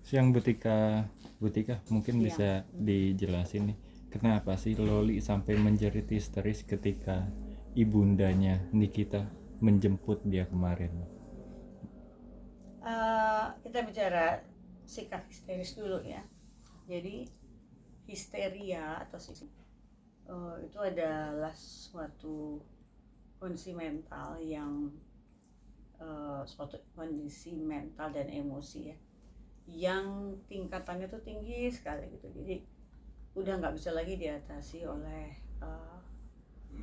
Siang Butika mungkin Siang. bisa dijelasin nih, kenapa sih Loli sampai menjerit histeris ketika ibundanya Nikita menjemput dia kemarin? Kita bicara sikap histeris dulu ya. Jadi histeria atau itu adalah suatu kondisi mental yang suatu kondisi mental dan emosi ya, yang tingkatannya tuh tinggi sekali gitu. Jadi udah nggak bisa lagi diatasi oleh uh,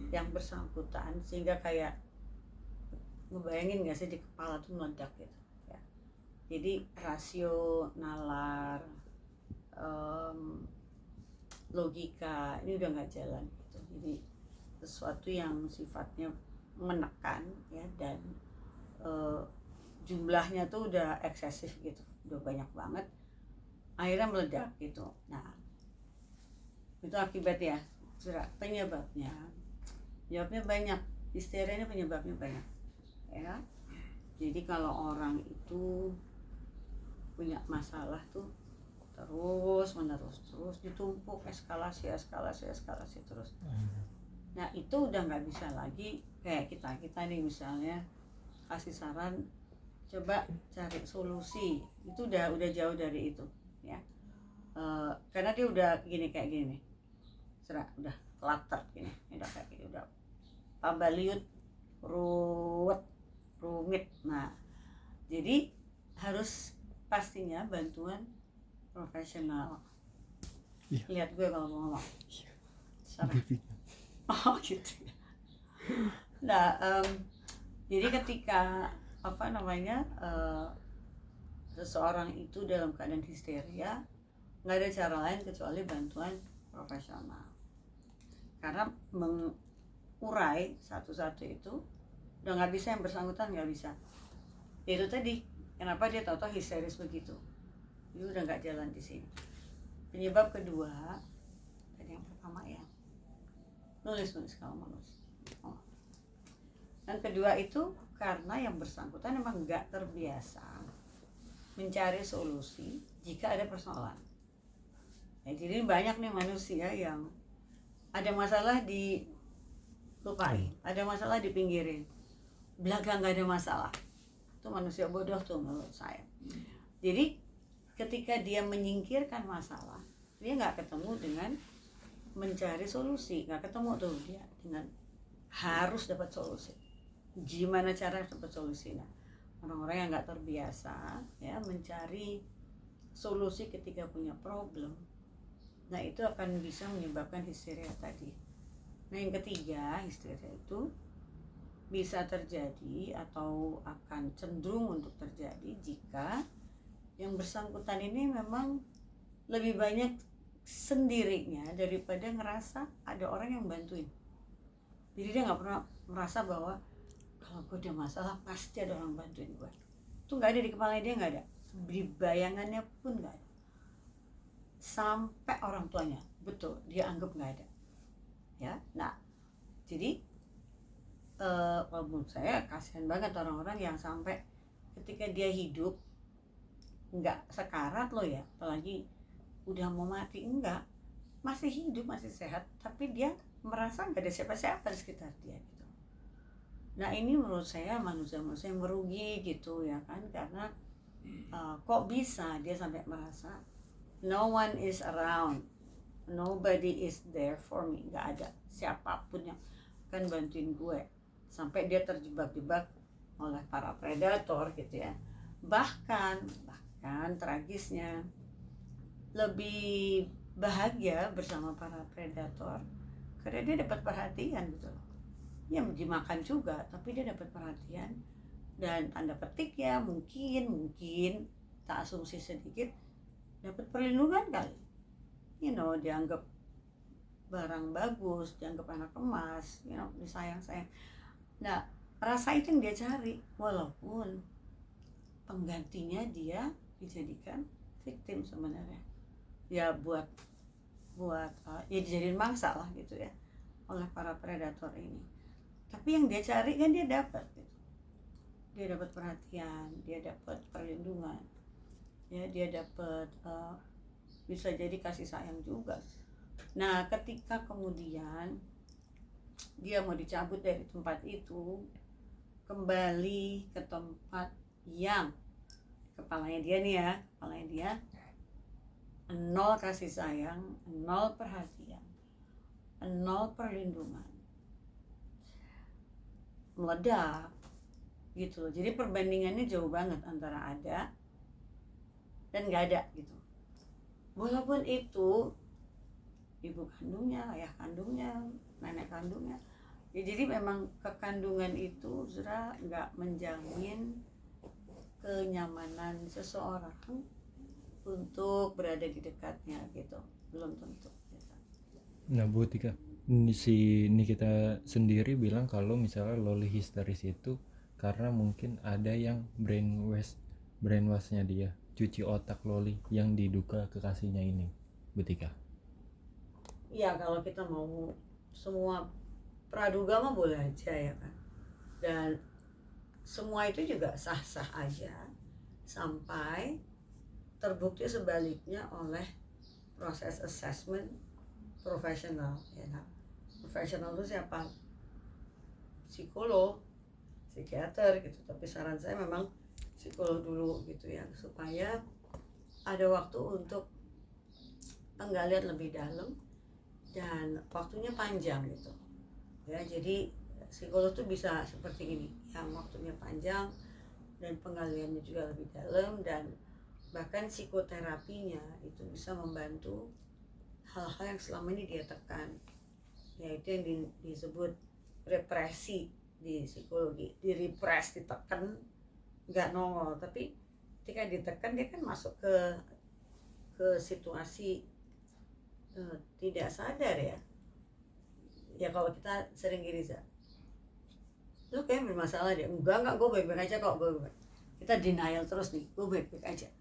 yang bersangkutan, sehingga kayak ngebayangin nggak sih di kepala tuh meledak gitu ya. Jadi rasio, nalar, um, logika ini udah nggak jalan gitu. Jadi sesuatu yang sifatnya menekan ya, dan uh, jumlahnya tuh udah eksesif gitu, udah banyak banget, akhirnya meledak gitu. Nah itu akibatnya. Penyebabnya banyak, histeria ini penyebabnya banyak ya. Jadi kalau orang itu punya masalah tuh terus menerus, terus ditumpuk, eskalasi terus. Nah itu udah nggak bisa lagi kayak kita nih misalnya kasih saran, coba cari solusi, itu udah jauh dari itu ya. Karena dia udah gini kayak gini, udah clutter gini, udah kayak gini, udah pambaliut, ruwet, rumit. Nah jadi harus pastinya bantuan profesional. Iya. Lihat gue kalau mau ngomong. Sarah. Oh gitu. Nah, jadi ketika seseorang itu dalam keadaan histeria, nggak ada cara lain kecuali bantuan profesional. Karena mengurai satu-satu itu udah nggak bisa, yang bersangkutan nggak bisa. Itu tadi kenapa dia tahu-tahu histeris begitu. Itu udah nggak jalan di sini. Penyebab kedua, tadi yang pertama ya, nulis kalau mau nulis. Yang kedua itu karena yang bersangkutan memang nggak terbiasa mencari solusi jika ada persoalan. Ya, jadi banyak nih manusia yang ada masalah dilupain, ada masalah dipinggirin, belakang nggak ada masalah. Itu manusia bodoh tuh menurut saya. Jadi ketika dia menyingkirkan masalah, dia nggak ketemu dengan mencari solusi, nggak ketemu tuh dia dengan harus dapat solusi. Gimana cara dapat solusinya? Orang-orang yang nggak terbiasa ya mencari solusi ketika punya problem, nah itu akan bisa menyebabkan histeria tadi. Nah yang ketiga, histeria itu bisa terjadi atau akan cenderung untuk terjadi jika yang bersangkutan ini memang lebih banyak sendirinya daripada ngerasa ada orang yang bantuin. Jadi dia nggak pernah merasa bahwa kalau gue ada masalah pasti ada orang bantuin gue. Itu nggak ada di kepala dia, nggak ada, di bayangannya pun nggak ada. Sampai orang tuanya betul dia anggap nggak ada ya. Nah jadi kalau menurut saya kasihan banget orang-orang yang sampai ketika dia hidup nggak sekarat loh ya, apalagi udah mau mati, enggak, masih hidup, masih sehat, tapi dia merasa nggak ada siapa-siapa di sekitar dia gitu. Nah ini menurut saya manusia-manusia yang merugi gitu ya kan, karena kok bisa dia sampai merasa no one is around, nobody is there for me, nggak ada siapapun yang akan bantuin gue, sampai dia terjebak-jebak oleh para predator gitu ya. Bahkan tragisnya lebih bahagia bersama para predator karena dia dapat perhatian gitu loh. Ya dimakan juga tapi dia dapat perhatian, dan tanda petik ya mungkin tak asumsi sedikit, dapat perlindungan kali, dianggap barang bagus, dianggap anak emas, disayang-sayang. Nah rasa itu yang dia cari, walaupun penggantinya dia dijadikan victim sebenarnya ya, buat ya dijadiin mangsa lah gitu ya oleh para predator ini. Tapi yang dia cari kan dia dapat gitu. Dia dapat perhatian, dia dapat perlindungan. ya dia dapat bisa jadi kasih sayang juga. Nah ketika kemudian dia mau dicabut dari tempat itu, kembali ke tempat yang kepalanya dia nol kasih sayang, nol perhatian, nol perlindungan, meledak gitu. Jadi perbandingannya jauh banget antara ada dan nggak ada gitu. Walaupun itu ibu kandungnya, ayah kandungnya, nenek kandungnya, ya jadi memang kekandungan itu sudah nggak menjamin kenyamanan seseorang untuk berada di dekatnya gitu, belum tentu gitu. Nah Bu Tika, si Nikita sendiri bilang kalau misalnya loli histeris itu karena mungkin ada yang brainwashnya dia, cuci otak loli yang diduga kekasihnya ini, Bu Tika. Iya, kalau kita mau semua praduga mah boleh aja ya kan, dan semua itu juga sah-sah aja sampai terbukti sebaliknya oleh proses assessment profesional ya kan. Profesional itu siapa? Psikolog, psikiater gitu, tapi saran saya memang psikolog dulu gitu ya, supaya ada waktu untuk penggalian lebih dalam dan waktunya panjang gitu ya. Jadi psikolog tuh bisa seperti ini, yang waktunya panjang dan penggaliannya juga lebih dalam, dan bahkan psikoterapinya itu bisa membantu hal-hal yang selama ini dia tekan, yaitu yang disebut represi di psikologi. Direpres, ditekan, nggak nongol, tapi ketika ditekan dia kan masuk ke situasi tidak sadar ya. Ya kalau kita sering gini, lu kayak bermasalah deh, enggak gue baik-baik aja kok, kita denial terus nih, gue baik-baik aja.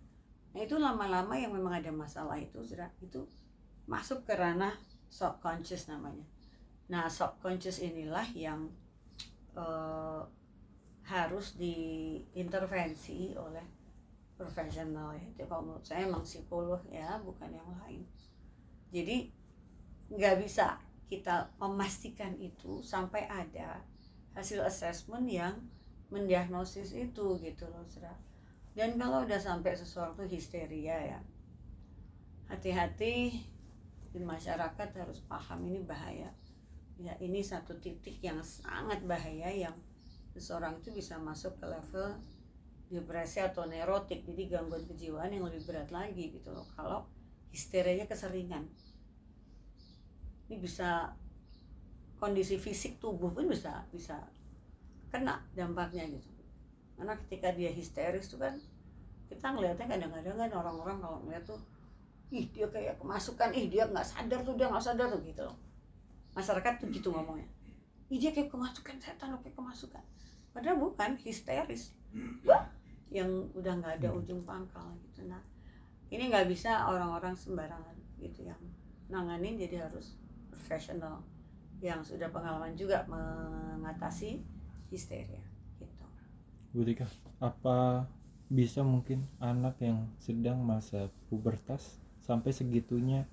Nah itu lama-lama yang memang ada masalah itu masuk ke ranah subconscious namanya. Nah subconscious inilah yang harus diintervensi oleh profesional ya. Jadi kalau menurut saya emang psikolog ya, bukan yang lain. Jadi nggak bisa kita memastikan itu sampai ada hasil assessment yang mendiagnosis itu gitu loh, Sra. Dan kalau udah sampai seseorang tuh histeria ya, hati-hati, di masyarakat harus paham ini bahaya ya. Ini satu titik yang sangat bahaya, yang seseorang itu bisa masuk ke level depresi atau neurotik, jadi gangguan kejiwaan yang lebih berat lagi gitu loh kalau histerianya keseringan. Ini bisa kondisi fisik tubuh pun bisa kena dampaknya gitu. Karena ketika dia histeris tuh kan kita ngelihatnya kadang-kadang kan orang-orang kalau ngeliat tuh, ih dia kayak kemasukan, ih dia nggak sadar tuh gitu loh. Masyarakat tuh gitu ngomongnya, ih dia kayak kemasukan, setan kayak kemasukan. Padahal bukan, histeris yang udah nggak ada ujung pangkal gitu. Nah ini nggak bisa orang-orang sembarangan gitu yang nanganin, jadi harus profesional yang sudah pengalaman juga mengatasi histeria gitu. Bu Tika, apa bisa mungkin anak yang sedang masa pubertas sampai segitunya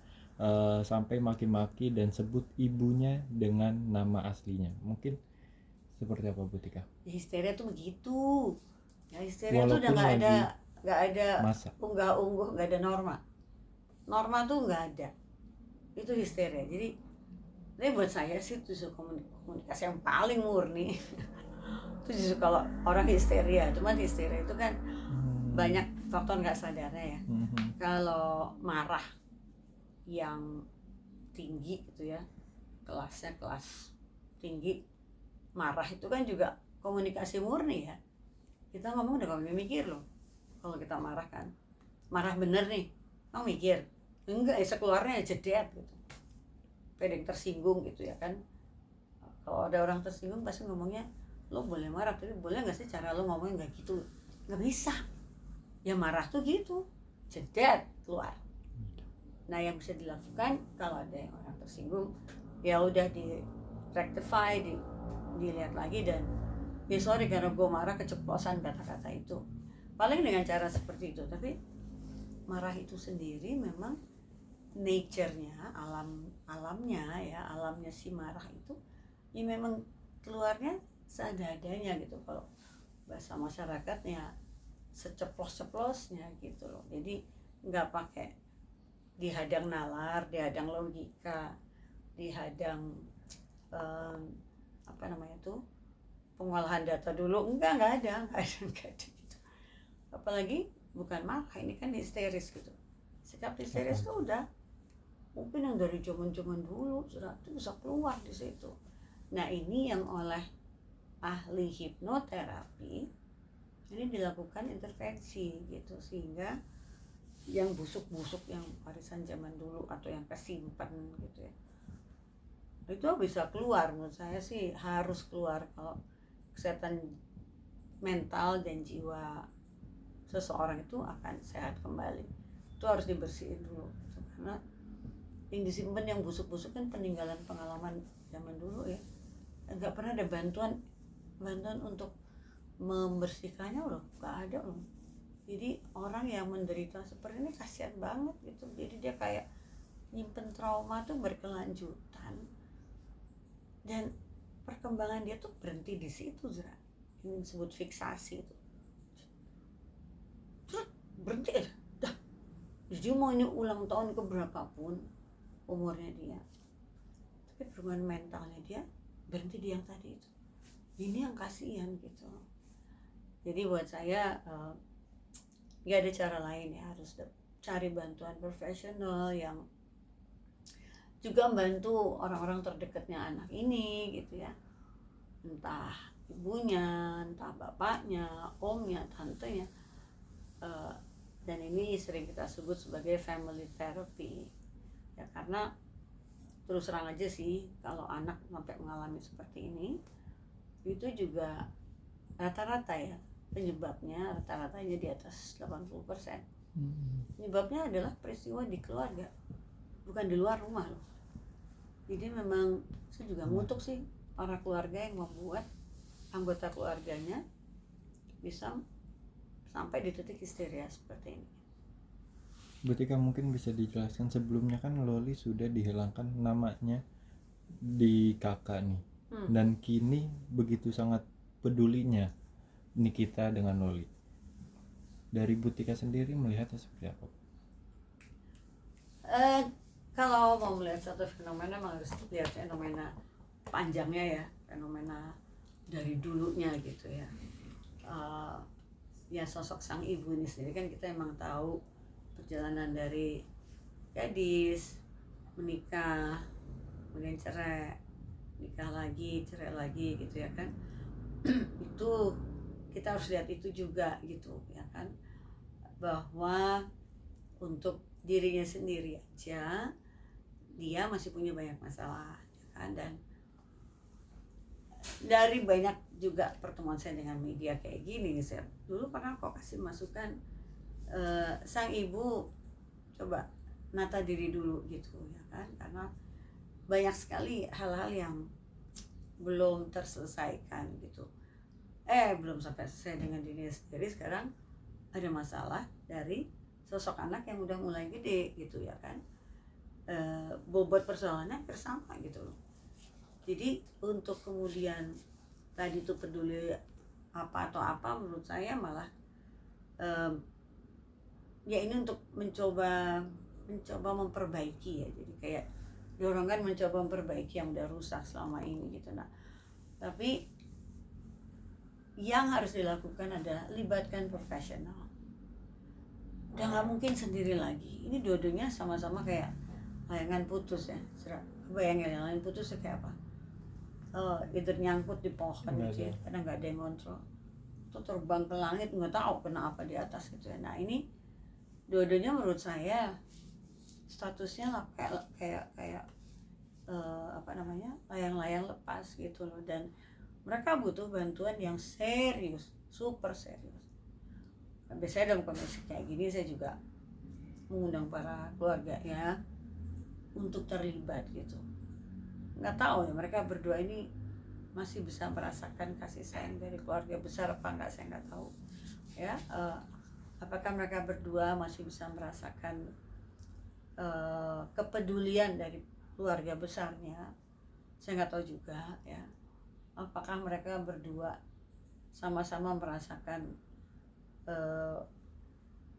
sampai maki-maki dan sebut ibunya dengan nama aslinya? Mungkin seperti apa Bu Tika? Histeria tuh begitu ya, histeria Walaupun tuh udah nggak ada masa. unggah-ungguh, nggak ada norma tuh nggak ada, itu histeria. Jadi ini buat saya sih justru komunikasi yang paling murni itu justru kalau orang histeria. Cuman histeria itu kan banyak faktor nggak sadarnya ya. Kalau marah yang tinggi gitu ya, kelasnya kelas tinggi, marah itu kan juga komunikasi murni ya. Kita ngomong udah gak mikir loh. Kalau kita marah kan, marah bener nih, kamu mikir? Enggak, sekeluarnya jedet gitu, pedeng tersinggung gitu ya kan. Kalau ada orang tersinggung pasti ngomongnya, lo boleh marah, tapi boleh nggak sih cara lo ngomongnya nggak gitu? Nggak bisa. Ya marah tuh gitu, jedet keluar. Nah yang bisa dilakukan kalau ada yang orang tersinggung, ya udah di rectify, dilihat lagi, dan sorry karena gue marah keceplosan kata-kata itu. Paling dengan cara seperti itu. Tapi marah itu sendiri memang nature-nya, alamnya ya, alamnya si marah itu ya memang keluarnya seadanya gitu. Kalau bahasa masyarakatnya seceplos-ceplosnya gitu loh. Jadi nggak pakai dihadang nalar, dihadang logika, dihadang apa namanya tuh, pengolahan data dulu, nggak ada gitu. Apalagi bukan marah, ini kan histeris gitu. Sikap histeris itu udah mungkin yang dari zaman dulu sudah itu bisa keluar di situ. Nah ini yang oleh ahli hipnoterapi ini dilakukan intervensi gitu, sehingga yang busuk-busuk, yang warisan zaman dulu atau yang kesimpan gitu ya, itu bisa keluar. Menurut saya sih harus keluar kalau kesehatan mental dan jiwa seseorang itu akan sehat kembali. Itu harus dibersihin dulu gitu. Karena yang disimpan yang busuk-busuk kan peninggalan pengalaman zaman dulu ya, nggak pernah ada bantuan untuk membersihkannya loh, nggak ada loh. Jadi orang yang menderita seperti ini kasihan banget gitu. Jadi dia kayak nyimpen trauma tuh berkelanjutan dan perkembangan dia tuh berhenti di situ, Zra. Ini disebut fiksasi itu. Terus berhenti aja. Dah. Jadi mau ini ulang tahun ke berapapun umurnya dia, tapi perkembangan mentalnya dia berhenti di yang tadi itu. Ini yang kasihan gitu. Jadi buat saya gak ada cara lain ya, harus cari bantuan profesional yang juga membantu orang-orang terdekatnya anak ini gitu ya, entah ibunya, entah bapaknya, omnya, tantenya, dan ini sering kita sebut sebagai family therapy ya, karena terus terang aja sih kalau anak sampai mengalami seperti ini itu juga rata-rata ya penyebabnya rata-ratanya di atas 80%. Penyebabnya adalah peristiwa di keluarga, bukan di luar rumah loh. Jadi memang saya juga ngutuk sih para keluarga yang membuat anggota keluarganya bisa sampai di titik histeria seperti ini. Berarti kan mungkin bisa dijelaskan, sebelumnya kan Loli sudah dihilangkan namanya di kakak nih, dan kini begitu sangat pedulinya Nikita dengan Loli. Dari Butika sendiri melihatnya seperti apa? Kalau mau melihat satu fenomena memang harus lihat fenomena panjangnya ya, fenomena dari dulunya gitu ya. Ya sosok sang ibu ini sendiri kan kita emang tahu perjalanan dari gadis menikah, kemudian cerai, nikah lagi, cerai lagi gitu ya kan. Itu kita harus lihat itu juga gitu ya kan, bahwa untuk dirinya sendiri aja dia masih punya banyak masalah ya kan. Dan dari banyak juga pertemuan saya dengan media kayak gini, saya dulu pernah kok kasih masukan, sang ibu coba nata diri dulu gitu ya kan, karena banyak sekali hal-hal yang belum terselesaikan gitu. Belum sampai selesai dengan dirinya sendiri, sekarang ada masalah dari sosok anak yang udah mulai gede gitu ya kan. Bobot persoalannya bersama gitu loh. Jadi untuk kemudian tadi tuh peduli apa atau apa, menurut saya malah ya ini untuk mencoba memperbaiki ya. Jadi kayak dorongan mencoba memperbaiki yang udah rusak selama ini gitu. Nah tapi yang harus dilakukan adalah libatkan profesional. Udah nggak mungkin sendiri lagi. Ini dua-duanya sama-sama kayak layangan putus ya. Bayangin layangan putus kayak apa? Itu nyangkut di pohon gitu ya, karena nggak ada yang kontrol. Itu terbang ke langit, nggak tahu kena apa di atas gitu ya. Nah ini dua-duanya menurut saya statusnya lah kayak apa namanya, layang-layang lepas gitu loh. Dan mereka butuh bantuan yang serius, super serius. Biasanya dalam kondisi kayak gini saya juga mengundang para keluarga ya untuk terlibat gitu. Nggak tahu ya mereka berdua ini masih bisa merasakan kasih sayang dari keluarga besar apa enggak, saya nggak tahu ya. Apakah mereka berdua masih bisa merasakan kepedulian dari keluarga besarnya? Saya nggak tahu juga ya. Apakah mereka berdua sama-sama merasakan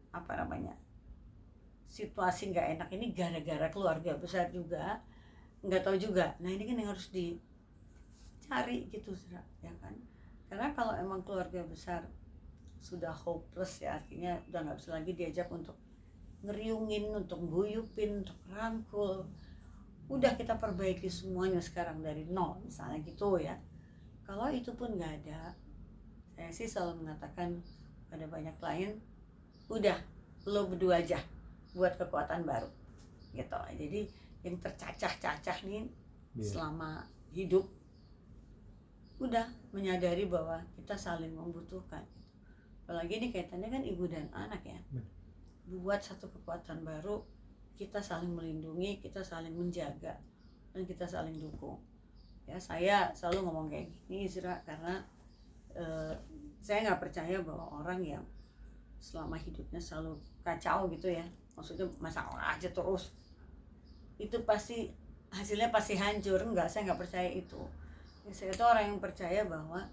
apa namanya, situasi nggak enak ini gara-gara keluarga besar juga? Nggak tahu juga. Nah ini kan yang harus dicari gitu, ya kan? Karena kalau emang keluarga besar sudah hopeless ya, artinya udah nggak bisa lagi diajak untuk ngeriungin, untuk guyupin, untuk rangkul, udah kita perbaiki semuanya sekarang dari nol misalnya gitu ya. Kalau itu pun nggak ada, saya sih selalu mengatakan pada banyak klien, udah lo berdua aja buat kekuatan baru gitu. Jadi yang tercacah-cacah nih selama hidup, udah menyadari bahwa kita saling membutuhkan. Apalagi ini kaitannya kan ibu dan anak ya. Buat satu kekuatan baru, kita saling melindungi, kita saling menjaga, dan kita saling dukung. Ya, saya selalu ngomong kayak gini, Zira, karena saya nggak percaya bahwa orang yang selama hidupnya selalu kacau gitu ya, maksudnya masalah aja terus, itu pasti hasilnya pasti hancur. Enggak, saya nggak percaya itu. Saya itu orang yang percaya bahwa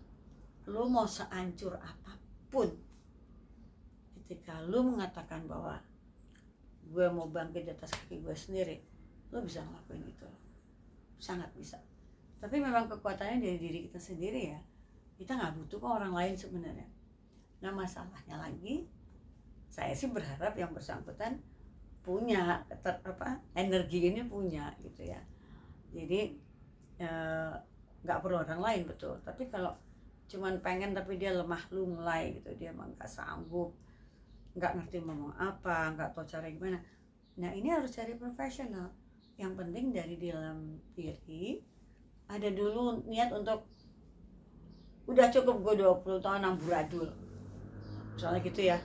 lu mau sehancur apapun, ketika lu mengatakan bahwa gue mau bangkit di atas kaki gue sendiri, lu bisa ngelakuin itu, sangat bisa. Tapi memang kekuatannya dari diri kita sendiri ya. Kita nggak butuh kok orang lain sebenarnya. Nah masalahnya lagi, saya sih berharap yang bersangkutan punya energi ini punya gitu ya. Jadi nggak perlu orang lain, betul. Tapi kalau cuman pengen tapi dia lemah lunglai gitu, dia emang nggak sanggup, nggak ngerti ngomong apa, nggak tahu cara gimana, nah ini harus cari profesional. Yang penting dari dalam diri ada dulu niat untuk udah cukup gue 20 tahun amburadul misalnya gitu ya.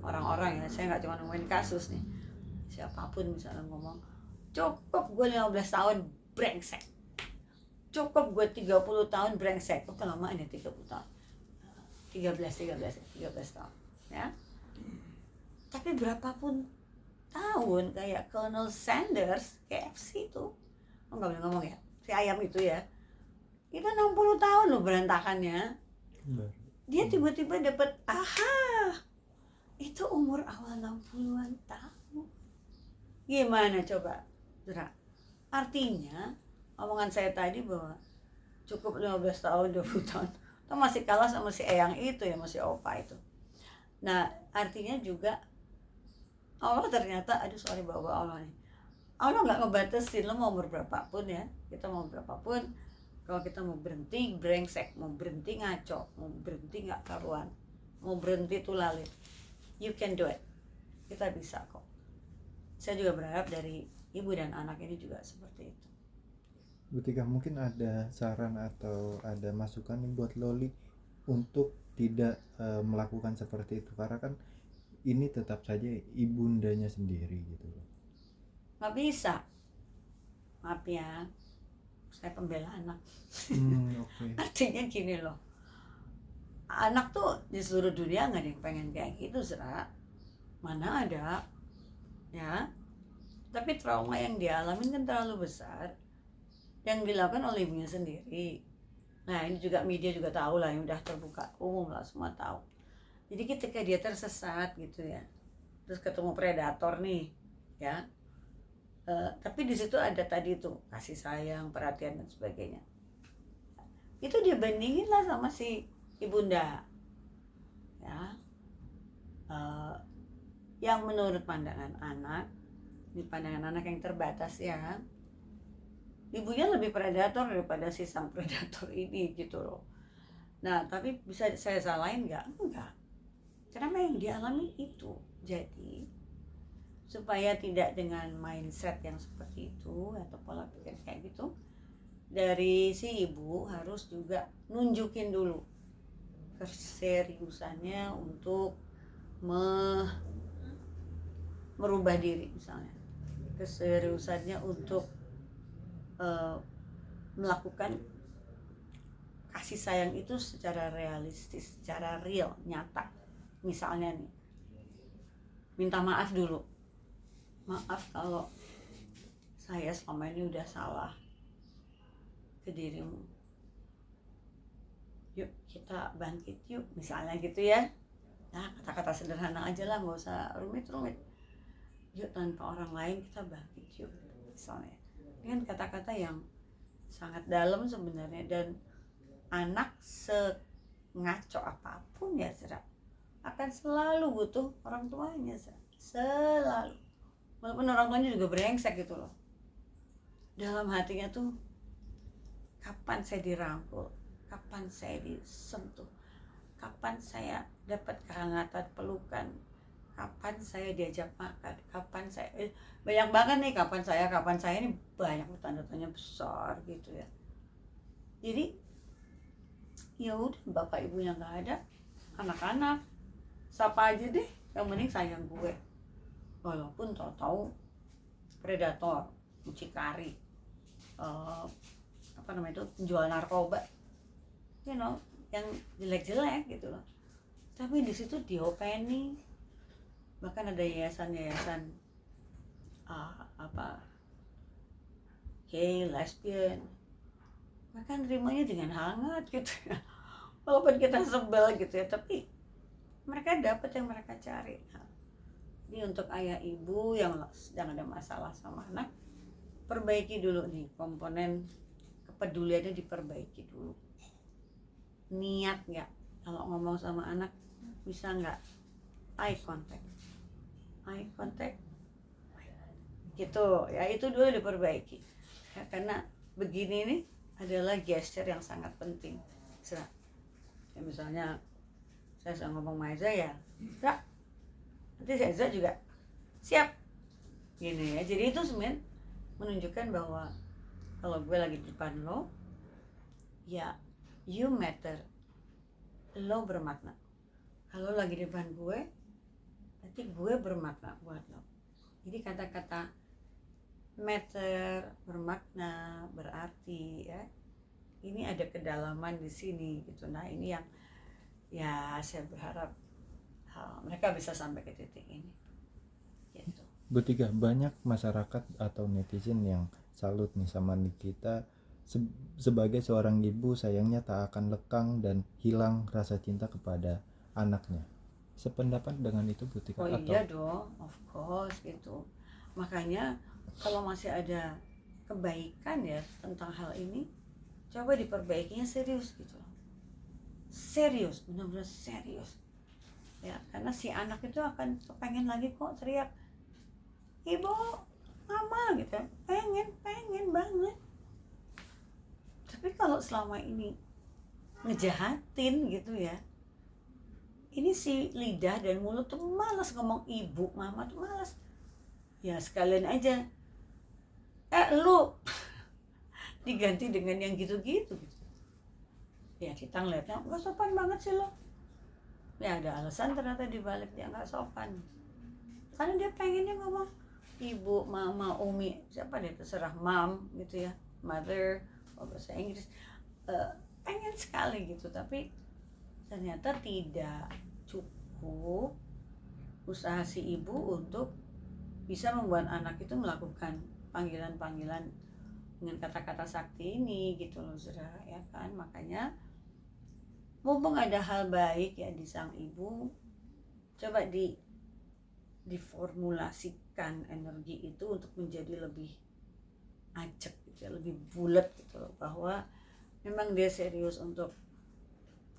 Orang-orang ya, saya nggak cuma ngomongin kasus nih, siapapun misalnya ngomong cukup gue 15 tahun brengsek, cukup gue 30 tahun brengsek. Oh kelamaan ya 30 tahun, 13 tahun ya. Tapi berapapun tahun, kayak Colonel Sanders KFC itu, oh nggak boleh ngomong ya, si ayam itu ya, itu 60 tahun loh berantakannya. Dia tiba-tiba dapat itu umur awal 60-an tahun. Gimana coba, Zura? Artinya omongan saya tadi bahwa cukup 15 tahun, 20 tahun itu masih kalah sama si Eyang itu ya, masih opa itu. Nah artinya juga Allah ternyata, aduh sorry bawa Allah nih, Allah nggak ngebatasin lo mau umur berapapun ya. Kita mau berapapun, kalau kita mau berhenti brengsek, mau berhenti ngaco, mau berhenti nggak karuan, mau berhenti tuh lalit, you can do it. Kita bisa kok. Saya juga berharap dari ibu dan anak ini juga seperti itu. Bu Tika, mungkin ada saran atau ada masukan nih buat Loli untuk tidak melakukan seperti itu, karena kan ini tetap saja ibundanya sendiri gitu loh. Nggak bisa, maaf ya, saya pembela anak. Okay. Artinya gini loh, anak tuh di seluruh dunia nggak ada yang pengen kayak gitu, Zra. Mana ada ya. Tapi trauma yang dialamin kan terlalu besar, yang dilakukan oleh ibunya sendiri. Nah ini juga media juga tahu lah, yang udah terbuka umum lah, semua tahu. Jadi ketika dia tersesat gitu ya, terus ketemu predator nih ya, tapi di situ ada tadi tuh kasih sayang, perhatian dan sebagainya, itu dia bandingin lah sama si ibunda ya. Yang menurut pandangan anak, di pandangan anak yang terbatas ya, ibunya lebih predator daripada si sang predator ini gitu loh. Nah tapi bisa saya salahin nggak? Enggak, karena yang dialami itu. Jadi supaya tidak dengan mindset yang seperti itu atau pola pikir kayak gitu, dari si ibu harus juga nunjukin dulu keseriusannya untuk merubah diri, misalnya keseriusannya untuk melakukan kasih sayang itu secara realistis, secara real, nyata. Misalnya nih, minta maaf dulu. Maaf kalau saya selama ini udah salah ke dirimu. Yuk kita bangkit yuk, misalnya gitu ya. Nah, kata-kata sederhana aja lah, nggak usah rumit-rumit. Yuk tanpa orang lain kita bangkit yuk, misalnya. Dengan kata-kata yang sangat dalam sebenarnya, dan anak sengaco apapun ya akan selalu butuh orang tuanya, selalu. Walaupun orang tuanya juga brengsek gitu loh. Dalam hatinya tuh, kapan saya dirangkul, kapan saya disentuh, kapan saya dapat kehangatan pelukan, kapan saya diajak makan, kapan saya banyak banget nih kapan saya ini banyak tanda-tanya besar gitu ya. Jadi ya udah, bapak ibunya nggak ada, anak-anak siapa aja deh, yang penting sayang gue. Walaupun tahu-tahu predator, mucikari, apa namanya itu, penjual narkoba, you know, yang jelek-jelek gitu loh. Tapi di situ diopeni, bahkan ada yayasan-yayasan apa gay, lesbian, bahkan terimanya dengan hangat gitu ya. Walaupun kita sebel gitu ya, tapi mereka dapat yang mereka cari. Nah, ini untuk ayah ibu yang sedang ada masalah sama anak, perbaiki dulu nih komponen kepeduliannya, diperbaiki dulu. Niat nggak kalau ngomong sama anak, bisa nggak eye contact gitu ya, itu dulu diperbaiki ya, karena begini nih adalah gesture yang sangat penting. Ya, misalnya saya sedang ngomong sama Eza ya, nanti Eza juga siap gini ya. Jadi itu sebenarnya menunjukkan bahwa kalau gue lagi di depan lo, ya you matter, lo bermakna. Kalau lagi di depan gue, berarti gue bermakna buat lo. Jadi kata-kata matter, bermakna, berarti ya, ini ada kedalaman di sini gitu. Nah ini yang ya saya berharap mereka bisa sampai ke titik ini gitu. Bu Tika, banyak masyarakat atau netizen yang salut nih sama Nikita sebagai seorang ibu, sayangnya tak akan lekang dan hilang rasa cinta kepada anaknya. Sependapat dengan itu Bu Tika? Oh atau iya dong, of course gitu. Makanya kalau masih ada kebaikan ya tentang hal ini, coba diperbaikinya serius gitu. Serius, benar-benar serius. Ya, karena si anak itu akan pengen lagi kok teriak, ibu, mama gitu, pengen banget. Tapi kalau selama ini ngejahatin gitu ya, ini si lidah dan mulut tuh malas ngomong ibu, mama tuh malas. Ya sekalian aja, lu diganti dengan yang gitu-gitu. Ya kita ngeliatnya nggak sopan banget sih lo. Ya ada alasan ternyata dibalik dia nggak sopan. Karena dia pengennya ngomong ibu, mama, umi, siapa deh terserah, mom gitu ya, mother, bahasa Inggris, pengen sekali gitu. Tapi ternyata tidak cukup usaha si ibu untuk bisa membuat anak itu melakukan panggilan-panggilan dengan kata-kata sakti ini gitu loh, saudara ya kan. Makanya mumpung ada hal baik ya di sang ibu, coba diformulasikan energi itu untuk menjadi lebih ajak gitu ya, lebih bulat gitu loh, bahwa memang dia serius untuk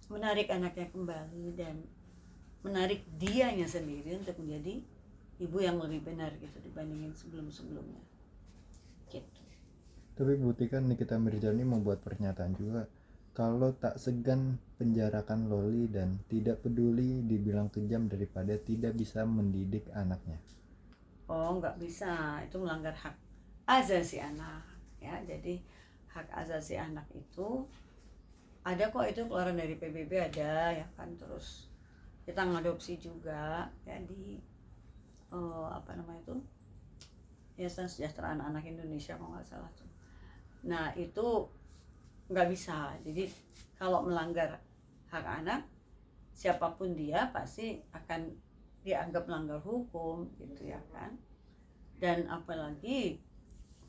menarik anaknya kembali dan menarik dianya sendiri untuk menjadi ibu yang lebih benar gitu dibandingin sebelum-sebelumnya gitu. Tapi Bu Tika, Nikita Mirzani membuat pernyataan juga kalau tak segan penjarakan Loli dan tidak peduli dibilang kejam daripada tidak bisa mendidik anaknya. Oh nggak bisa, itu melanggar hak asasi anak ya. Jadi hak asasi anak itu ada kok, itu keluaran dari PBB ada ya kan. Terus kita ngadopsi juga ya di apa namanya itu, Yayasan Kesejahteraan Anak Indonesia kalau nggak salah tuh. Nah itu nggak bisa. Jadi kalau melanggar hak anak, siapapun dia pasti akan dianggap melanggar hukum gitu ya kan. Dan apalagi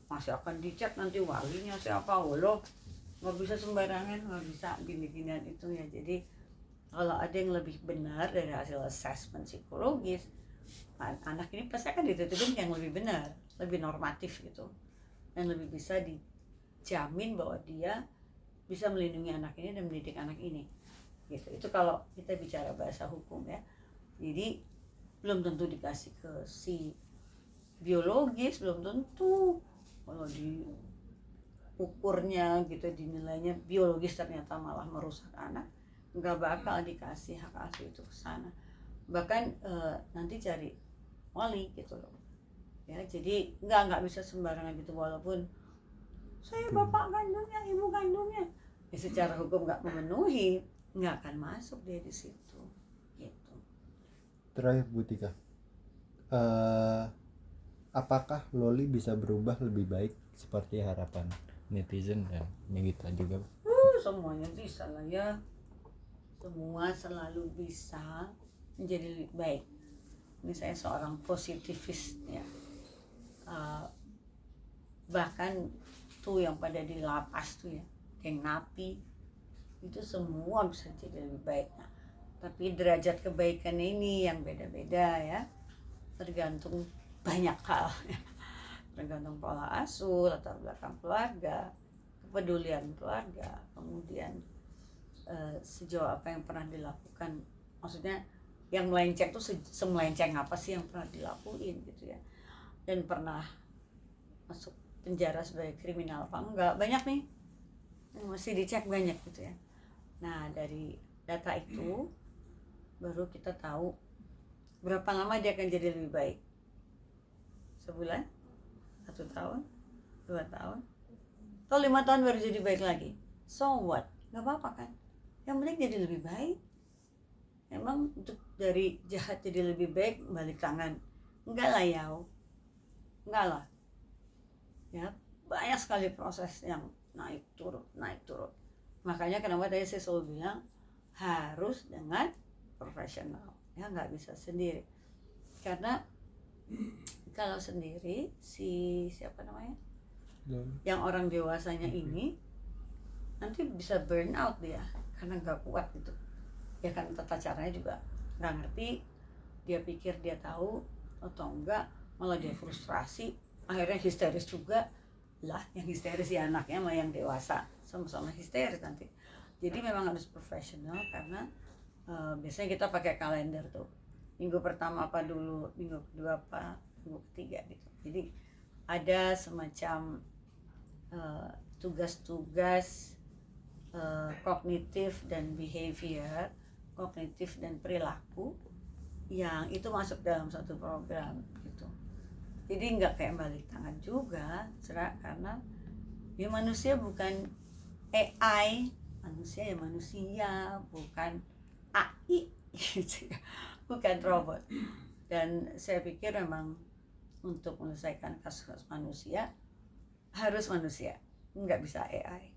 masih akan dicek nanti walinya siapa, loh nggak bisa sembarangan, nggak bisa gini-ginian itu ya. Jadi kalau ada yang lebih benar dari hasil assessment psikologis, anak ini pasti akan ditutupin yang lebih benar, lebih normatif gitu, dan lebih bisa dijamin bahwa dia bisa melindungi anak ini dan mendidik anak ini gitu. Itu kalau kita bicara bahasa hukum ya. Jadi belum tentu dikasih ke si biologis, belum tentu kalau diukurnya gitu, dinilainya biologis ternyata malah merusak anak, nggak bakal dikasih hak asuh itu ke sana. Bahkan nanti cari wali gitu loh ya. Jadi nggak bisa sembarangan gitu, walaupun saya bapak kandungnya, ibu kandungnya ya, secara hukum nggak memenuhi, nggak akan masuk dia di situ gitu. Terakhir Bu Tika, apakah Loli bisa berubah lebih baik seperti harapan netizen dan Megita juga? Semuanya bisa lah ya, semua selalu bisa menjadi lebih baik. Ini saya seorang positivis ya. Bahkan tuh yang pada di lapas tuh ya, geng napi itu semua bisa jadi lebih baik. Nah, tapi derajat kebaikan ini yang beda-beda ya, tergantung banyak hal ya. Tergantung pola asuh, latar belakang keluarga, kepedulian keluarga, kemudian sejauh apa yang pernah dilakukan, maksudnya yang melenceng tuh semelenceng apa sih yang pernah dilakuin gitu ya, dan pernah masuk penjara sebagai kriminal apa enggak, banyak nih yang mesti dicek, banyak gitu ya. Nah dari data itu baru kita tahu berapa lama dia akan jadi lebih baik, sebulan, 1 tahun, 2 tahun, atau 5 tahun baru jadi baik lagi. So what? Gak apa-apa kan, yang penting jadi lebih baik. Emang untuk dari jahat jadi lebih baik balik tangan? Enggak lah ya, enggak lah ya, banyak sekali proses yang naik turun. Makanya kenapa tadi saya selalu bilang harus dengan profesional ya, nggak bisa sendiri. Karena kalau sendiri si siapa namanya yang orang dewasanya ini nanti bisa burn out dia karena nggak kuat gitu ya kan, tata caranya juga nggak ngerti, dia pikir dia tahu atau enggak, malah dia frustrasi, akhirnya histeris juga lah. Yang histeris ya anaknya, malah yang dewasa sama-sama histeris nanti. Jadi memang harus profesional, karena biasanya kita pakai kalender tuh, minggu pertama apa dulu, minggu kedua apa, minggu ketiga gitu. Jadi ada semacam tugas-tugas kognitif dan behavior, kognitif dan perilaku yang itu masuk dalam satu program gitu. Jadi nggak kayak balik tangan juga, karena ya manusia bukan AI, manusia ya manusia, bukan AI gitu ya, bukan robot. Dan saya pikir memang untuk menyelesaikan kasus manusia harus manusia, nggak bisa AI.